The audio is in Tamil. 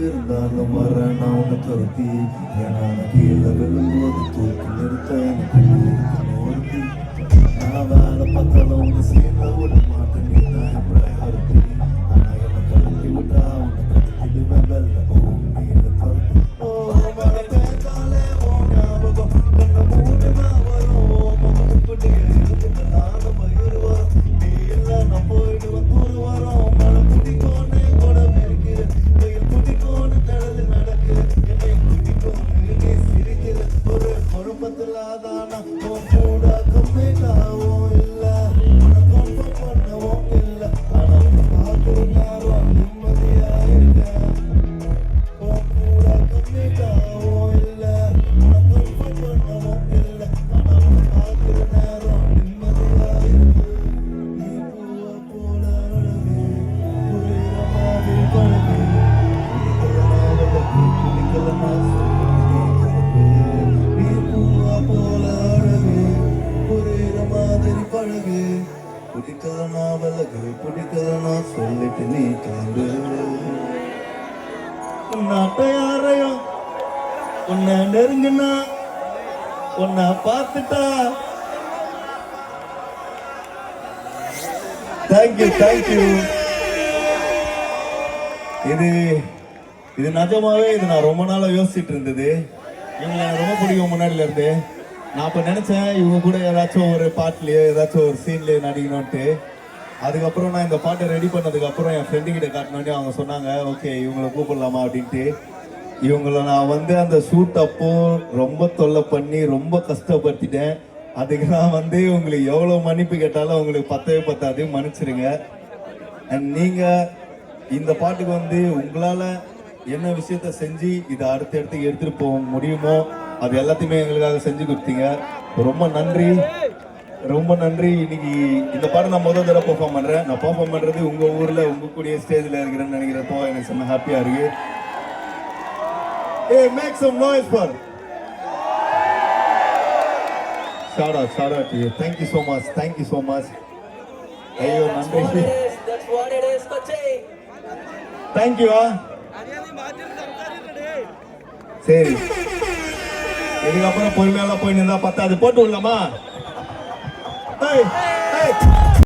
இருந்தாலும் வர நான் உன்னை துரத்தி ஏன்னா கீழே விழும்போது தூக்கி நிறுத்த எனக்கு ஒருத்தி நான் வேலை பார்த்தாலும் உன்னை சேர்ந்த விட மாட்டேன் நீ தான் என் ப்ரையாரிட்டி ஆனால் என்னை கலத்தி விட்டா உன்னை கட்டிடுவேன் வெள்ள நீ என்னை துரத்தி மழை பேச்சாலே ஞாபகம் கண்ண மூடுனா வரும் மகனுக்குட்டிய இருக்கு நானும் மயிறு வரும் நீ இல்லை நான் போயிடுவேன் தூரம் வரும் மழை பிடிக்கோன்னு கூட இருக்கிற வெயில் பிடிக்கோன்னு தடல் நடக்குது என்னை பிடிக்கோன்னு நீ சிரிக்கிற ஒரு குழப்பத்தில் தானா உன் கூட கம்மிட்டாவும் இல்லை உனக்கு கன்ஃபார்ம் பண்ணவும் இல்லை ஆனால் பார்க்குற நேரம் நிம்மதியா இருக்கேன் உன் கூட கம்மிட்டாவும் இல்லை உனக்கு கன்ஃபார்ம் பண்ணவும் இல்லை ஆனால் பார்க்குற நேரம் நிம்மதியா இருக்கு நீ பூவை போல அழகு புரியுற மாதிரி பழகு பிடிக்கலனா நீ பூவை போல அழகு புரியுற மாதிரி பழகு பிடிக்கலனா விலகு பிடிக்கலனா சொல்லிட்டு நீ கிளம்பு உன்னாட்ட யாரையும் உன்னை நெருங்குனா உன்னை பார்த்துட்டா தேங்க்யூ இது நிஜமாவே இது நான் ரொம்ப நாளா யோசிச்சுட்டு இருந்தது. இவங்களை எனக்கு ரொம்ப பிடிக்கும் முன்னாடில இருந்து. நான் அப்ப நினைச்சேன் இவங்க கூட ஏதாச்சும் ஒரு பாட்டுலயோ ஏதாச்சும் ஒரு சீன்லயோ நடிக்கணும்ட்டு. அதுக்கப்புறம் நான் இந்த பாட்டை ரெடி பண்ணதுக்கு அப்புறம் என் ஃப்ரெண்டு கிட்ட காட்டினோடனே அவங்க சொன்னாங்க ஓகே இவங்களை கூப்பிடலாமா அப்படின்ட்டு. இவங்களை நான் வந்து அந்த ஷூட் அப்போ ரொம்ப தொல்லை பண்ணி ரொம்ப கஷ்டப்படுத்திட்டேன். அதுக்கு நான் வந்து உங்களுக்கு எவ்வளோ மன்னிப்பு கேட்டாலும் உங்களுக்கு பத்தவே பத்தாது, மன்னிச்சிருங்க. அண்ட் நீங்கள் இந்த பாட்டுக்கு வந்து உங்களால் என்ன விஷயத்த செஞ்சு இதை அடுத்த இடத்துக்கு எடுத்துகிட்டு போக முடியுமோ அது எல்லாத்தையுமே எங்களுக்காக செஞ்சு கொடுத்தீங்க. ரொம்ப நன்றி, ரொம்ப நன்றி. இன்னைக்கு இந்த பாட்டை நான் முதல் தடவை பெர்ஃபார்ம் பண்ணுறேன். நான் பெர்ஃபார்ம் பண்ணுறது உங்கள் ஊரில் உங்கள் கூடிய ஸ்டேஜில் இருக்கிறேன்னு நினைக்கிறப்போ எனக்கு செம்ம ஹாப்பியாக இருக்கு. Hey, make some noise for. Shout out to you. Thank you so much. Ayyo, nandri. That's what it is, Kochi. Thank you. சரி, இதுக்கப்புறம் பொறுமையெல்லாம் போய் நின்றா பத்தாது, போட்டு விடலாமா?